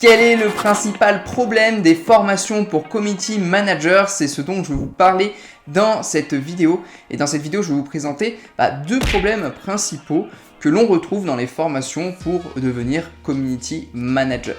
Quel est le principal problème des formations pour community manager? C'est ce dont je vais vous parler dans cette vidéo. Et dans cette vidéo, je vais vous présenter deux problèmes principaux que l'on retrouve dans les formations pour devenir community manager.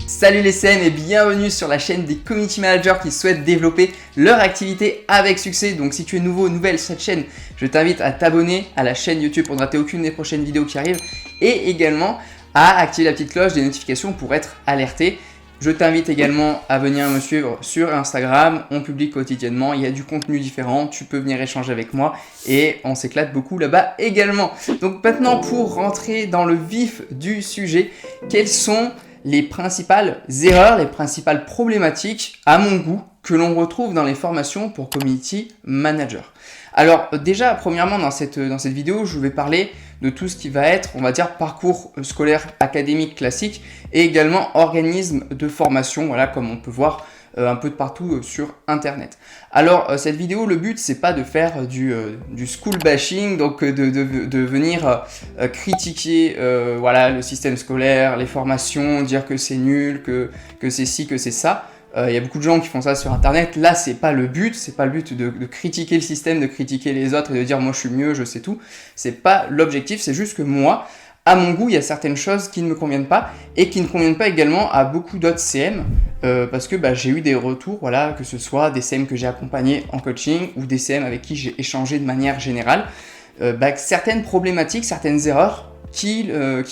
Salut les CM et bienvenue sur la chaîne des community managers qui souhaitent développer leur activité avec succès. Donc si tu es nouveau ou nouvelle sur cette chaîne, je t'invite à t'abonner à la chaîne YouTube pour ne rater aucune des prochaines vidéos qui arrivent et également à activer la petite cloche des notifications pour être alerté. Je t'invite également à venir me suivre sur Instagram, on publie quotidiennement, il y a du contenu différent, tu peux venir échanger avec moi et on s'éclate beaucoup là-bas également. Donc maintenant pour rentrer dans le vif du sujet, quels sont les principales erreurs, les principales problématiques, à mon goût, que l'on retrouve dans les formations pour community manager. Alors déjà, premièrement, dans cette vidéo, je vais parler de tout ce qui va être, on va dire, parcours scolaire académique classique et également organisme de formation, voilà, comme on peut voir un peu de partout sur internet. Alors cette vidéo, le but c'est pas de faire du school bashing, donc de venir critiquer voilà, le système scolaire, les formations, dire que c'est nul, que c'est ci, que c'est ça. Il y a beaucoup de gens qui font ça sur internet. Là c'est pas le but de critiquer le système, de critiquer les autres et de dire moi je suis mieux, je sais tout. C'est pas l'objectif, c'est juste que moi, à mon goût, il y a certaines choses qui ne me conviennent pas et qui ne conviennent pas également à beaucoup d'autres CM parce que j'ai eu des retours, voilà, que ce soit des CM que j'ai accompagnés en coaching ou des CM avec qui j'ai échangé de manière générale, certaines problématiques, certaines erreurs qui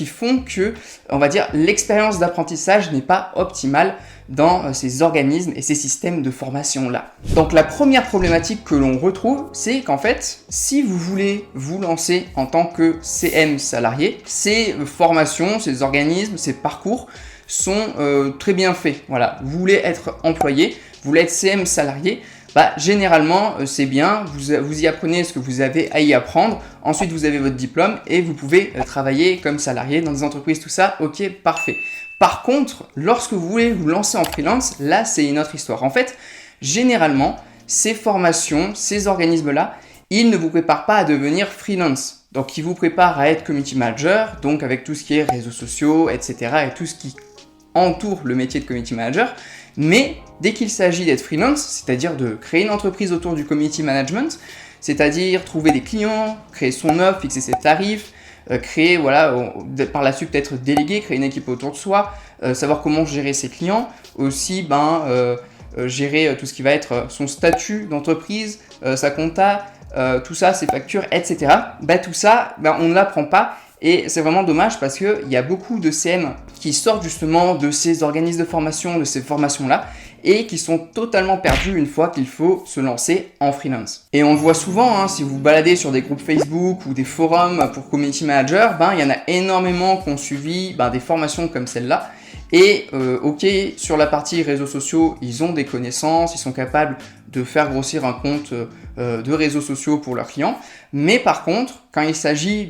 font que, on va dire, l'expérience d'apprentissage n'est pas optimale dans ces organismes et ces systèmes de formation-là. Donc la première problématique que l'on retrouve, c'est qu'en fait, si vous voulez vous lancer en tant que CM salarié, ces formations, ces organismes, ces parcours sont très bien faits. Voilà, vous voulez être employé, vous voulez être CM salarié, généralement c'est bien, vous y apprenez ce que vous avez à y apprendre, ensuite vous avez votre diplôme et vous pouvez travailler comme salarié dans des entreprises, tout ça, ok, parfait. Par contre, lorsque vous voulez vous lancer en freelance, là c'est une autre histoire. En fait, généralement, ces formations, ces organismes-là, ils ne vous préparent pas à devenir freelance. Donc ils vous préparent à être community manager, donc avec tout ce qui est réseaux sociaux, etc. et tout ce qui entoure le métier de community manager. Mais dès qu'il s'agit d'être freelance, c'est-à-dire de créer une entreprise autour du community management, c'est-à-dire trouver des clients, créer son offre, fixer ses tarifs, créer, voilà, par la suite peut-être déléguer, créer une équipe autour de soi, savoir comment gérer ses clients, aussi gérer tout ce qui va être son statut d'entreprise, sa compta, tout ça, ses factures, etc. Tout ça, on ne l'apprend pas. Et c'est vraiment dommage parce qu'il y a beaucoup de CM qui sortent justement de ces organismes de formation, de ces formations-là, et qui sont totalement perdus une fois qu'il faut se lancer en freelance. Et on le voit souvent, si vous vous baladez sur des groupes Facebook ou des forums pour community manager, il y en a énormément qui ont suivi des formations comme celle-là. Et ok, sur la partie réseaux sociaux, ils ont des connaissances, ils sont capables de faire grossir un compte de réseaux sociaux pour leurs clients. Mais par contre, quand il s'agit,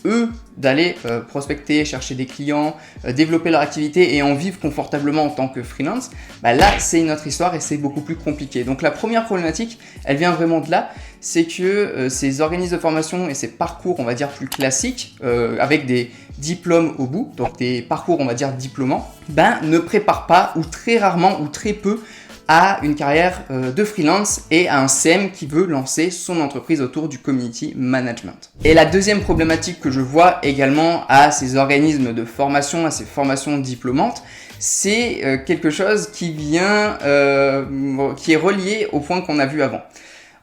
eux, d'aller prospecter, chercher des clients, développer leur activité et en vivre confortablement en tant que freelance, là, c'est une autre histoire et c'est beaucoup plus compliqué. Donc la première problématique, elle vient vraiment de là, c'est que ces organismes de formation et ces parcours, on va dire, plus classiques, avec des diplômes au bout, donc des parcours, on va dire, diplômants, ne préparent pas ou très rarement ou très peu à une carrière de freelance et à un CM qui veut lancer son entreprise autour du community management. Et la deuxième problématique que je vois également à ces organismes de formation, à ces formations diplômantes, c'est quelque chose qui vient, qui est relié au point qu'on a vu avant.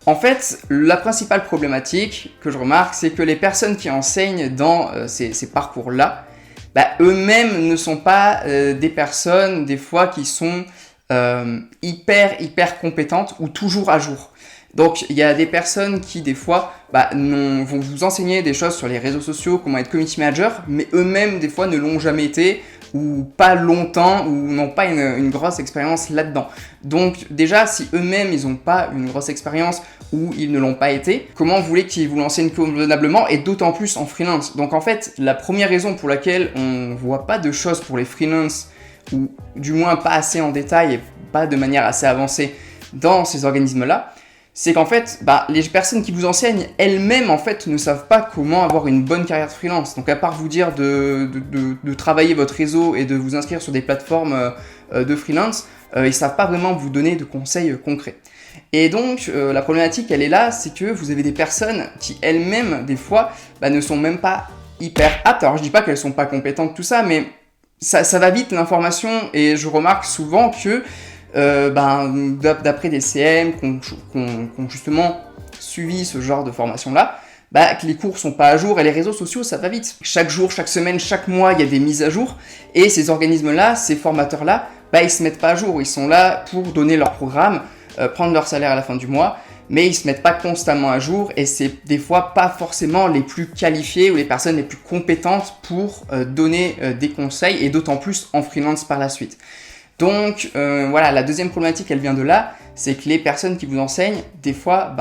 En fait, la principale problématique que je remarque, c'est que les personnes qui enseignent dans ces parcours-là, eux-mêmes ne sont pas des personnes, des fois, qui sont hyper compétentes ou toujours à jour. Donc il y a des personnes qui des fois vont vous enseigner des choses sur les réseaux sociaux, comment être community manager, mais eux-mêmes des fois ne l'ont jamais été ou pas longtemps ou n'ont pas une grosse expérience là-dedans. Donc déjà si eux-mêmes ils n'ont pas une grosse expérience ou ils ne l'ont pas été, comment vous voulez qu'ils vous lancent convenablement et d'autant plus en freelance. Donc en fait la première raison pour laquelle on voit pas de choses pour les freelance ou du moins pas assez en détail et pas de manière assez avancée dans ces organismes-là, c'est qu'en fait, les personnes qui vous enseignent elles-mêmes en fait ne savent pas comment avoir une bonne carrière de freelance. Donc à part vous dire de travailler votre réseau et de vous inscrire sur des plateformes de freelance, ils ne savent pas vraiment vous donner de conseils concrets. Et donc la problématique elle est là, c'est que vous avez des personnes qui elles-mêmes des fois ne sont même pas hyper aptes. Alors je dis pas qu'elles sont pas compétentes tout ça, mais ça va vite l'information et je remarque souvent que d'après des CM qui ont justement suivi ce genre de formation-là, que les cours sont pas à jour et les réseaux sociaux ça va vite. Chaque jour, chaque semaine, chaque mois, il y a des mises à jour et ces organismes-là, ces formateurs-là, ils se mettent pas à jour. Ils sont là pour donner leur programme, prendre leur salaire à la fin du mois, mais ils se mettent pas constamment à jour et c'est des fois pas forcément les plus qualifiés ou les personnes les plus compétentes pour donner des conseils et d'autant plus en freelance par la suite. Donc voilà, la deuxième problématique elle vient de là, c'est que les personnes qui vous enseignent, des fois,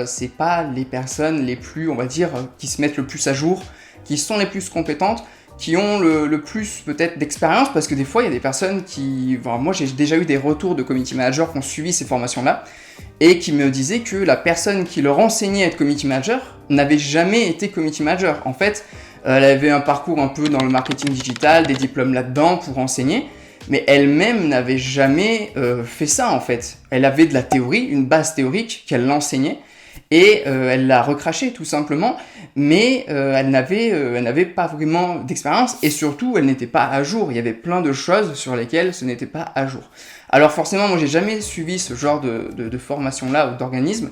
c'est pas les personnes les plus, on va dire, qui se mettent le plus à jour, qui sont les plus compétentes, qui ont le plus peut-être d'expérience, parce que des fois il y a des personnes qui, moi j'ai déjà eu des retours de community managers qui ont suivi ces formations-là, et qui me disaient que la personne qui leur enseignait à être community manager n'avait jamais été community manager. En fait, elle avait un parcours un peu dans le marketing digital, des diplômes là-dedans pour enseigner, mais elle-même n'avait jamais fait ça en fait. Elle avait de la théorie, une base théorique qu'elle enseignait et elle l'a recraché tout simplement, mais elle n'avait pas vraiment d'expérience et surtout elle n'était pas à jour. Il y avait plein de choses sur lesquelles ce n'était pas à jour. Alors forcément, moi j'ai jamais suivi ce genre de formation-là ou d'organisme,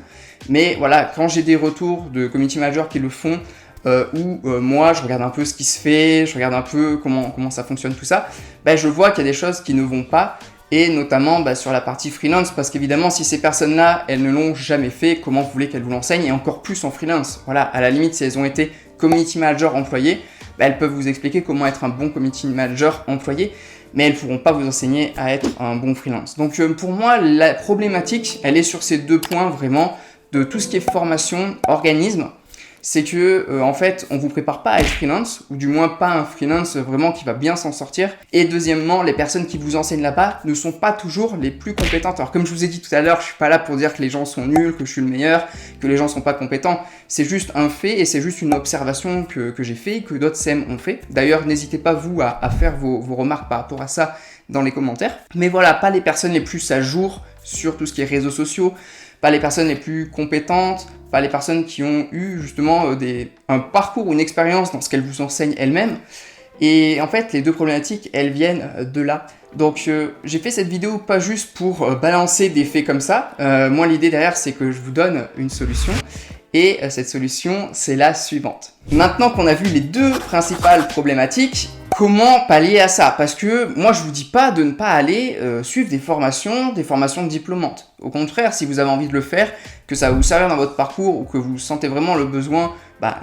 mais voilà, quand j'ai des retours de community managers qui le font, moi je regarde un peu ce qui se fait, je regarde un peu comment ça fonctionne tout ça, je vois qu'il y a des choses qui ne vont pas et notamment sur la partie freelance parce qu'évidemment si ces personnes-là elles ne l'ont jamais fait, comment vous voulez qu'elles vous l'enseignent et encore plus en freelance. Voilà, à la limite si elles ont été community manager employées, elles peuvent vous expliquer comment être un bon community manager employé, mais elles ne pourront pas vous enseigner à être un bon freelance. Donc pour moi la problématique elle est sur ces deux points vraiment de tout ce qui est formation, organisme. C'est que en fait on vous prépare pas à être freelance, ou du moins pas un freelance vraiment qui va bien s'en sortir. Et deuxièmement, les personnes qui vous enseignent là-bas ne sont pas toujours les plus compétentes. Alors comme je vous ai dit tout à l'heure, je suis pas là pour dire que les gens sont nuls, que je suis le meilleur, que les gens sont pas compétents. C'est juste un fait et c'est juste une observation que j'ai fait, que d'autres CM ont fait. D'ailleurs, n'hésitez pas vous à faire vos remarques par rapport à ça dans les commentaires. Mais voilà, pas les personnes les plus à jour sur tout ce qui est réseaux sociaux, pas les personnes les plus compétentes, pas les personnes qui ont eu justement un parcours ou une expérience dans ce qu'elles vous enseignent elles-mêmes. Et en fait, les deux problématiques, elles viennent de là. Donc j'ai fait cette vidéo pas juste pour balancer des faits comme ça. Moi, l'idée derrière, c'est que je vous donne une solution. Et cette solution, c'est la suivante. Maintenant qu'on a vu les deux principales problématiques, comment pallier à ça? Parce que moi, je vous dis pas de ne pas aller suivre des formations diplômantes. Au contraire, si vous avez envie de le faire, que ça va vous servir dans votre parcours ou que vous sentez vraiment le besoin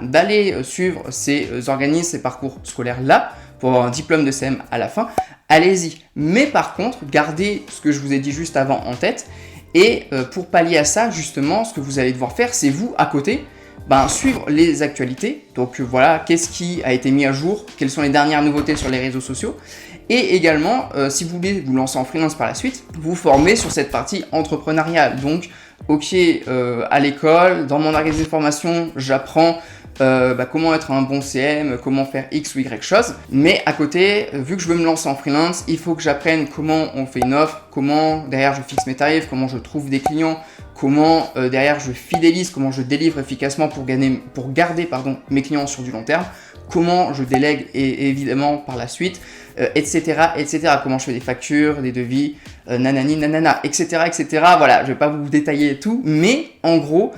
d'aller suivre ces organismes, ces parcours scolaires-là, pour avoir un diplôme de CM à la fin, allez-y. Mais par contre, gardez ce que je vous ai dit juste avant en tête. Et pour pallier à ça, justement, ce que vous allez devoir faire, c'est vous, à côté, suivre les actualités. Donc voilà, qu'est-ce qui a été mis à jour, quelles sont les dernières nouveautés sur les réseaux sociaux. Et également, si vous voulez vous lancer en freelance par la suite, vous former sur cette partie entrepreneuriale. Donc, ok, à l'école, dans mon organisme de formation, j'apprends comment être un bon CM, comment faire X ou Y chose. Mais à côté, vu que je veux me lancer en freelance, il faut que j'apprenne comment on fait une offre, comment derrière je fixe mes tarifs, comment je trouve des clients, comment derrière je fidélise, comment je délivre efficacement pour garder mes clients sur du long terme, comment je délègue et évidemment par la suite, etc., etc. Comment je fais des factures, des devis, nanani, nanana, etc., etc. Voilà, je vais pas vous détailler tout, mais en gros,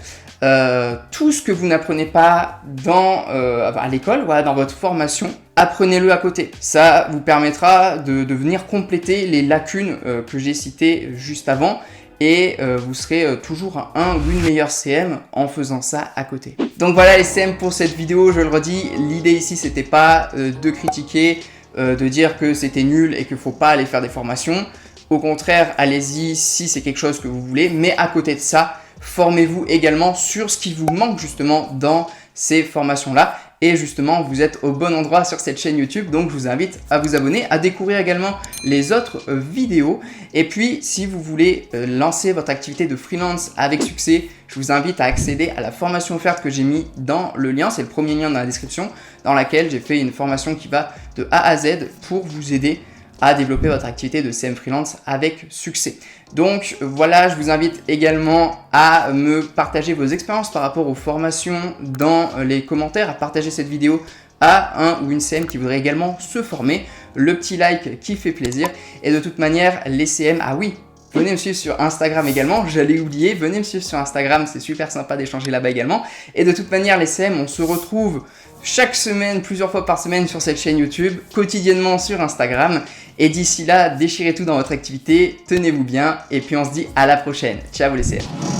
tout ce que vous n'apprenez pas à l'école, voilà, dans votre formation, apprenez-le à côté. Ça vous permettra de venir compléter les lacunes que j'ai citées juste avant et vous serez toujours un ou une meilleure CM en faisant ça à côté. Donc voilà les CM pour cette vidéo, je le redis, l'idée ici c'était pas de critiquer, de dire que c'était nul et qu'il faut pas aller faire des formations. Au contraire, allez-y si c'est quelque chose que vous voulez, mais à côté de ça, formez-vous également sur ce qui vous manque justement dans ces formations-là Et justement, vous êtes au bon endroit sur cette chaîne YouTube, donc je vous invite à vous abonner, à découvrir également les autres vidéos. Et puis, si vous voulez lancer votre activité de freelance avec succès, je vous invite à accéder à la formation offerte que j'ai mis dans le lien. C'est le premier lien dans la description, dans laquelle j'ai fait une formation qui va de A à Z pour vous aider à développer votre activité de CM freelance avec succès. Donc voilà, je vous invite également à me partager vos expériences par rapport aux formations dans les commentaires, à partager cette vidéo à un ou une CM qui voudrait également se former. Le petit like qui fait plaisir. Et de toute manière, les CM, ah oui, venez me suivre sur Instagram également, j'allais oublier, venez me suivre sur Instagram, c'est super sympa d'échanger là-bas également. Et de toute manière, les CM, on se retrouve chaque semaine, plusieurs fois par semaine sur cette chaîne YouTube, quotidiennement sur Instagram. Et d'ici là, déchirez tout dans votre activité, tenez-vous bien, et puis on se dit à la prochaine. Ciao les CM.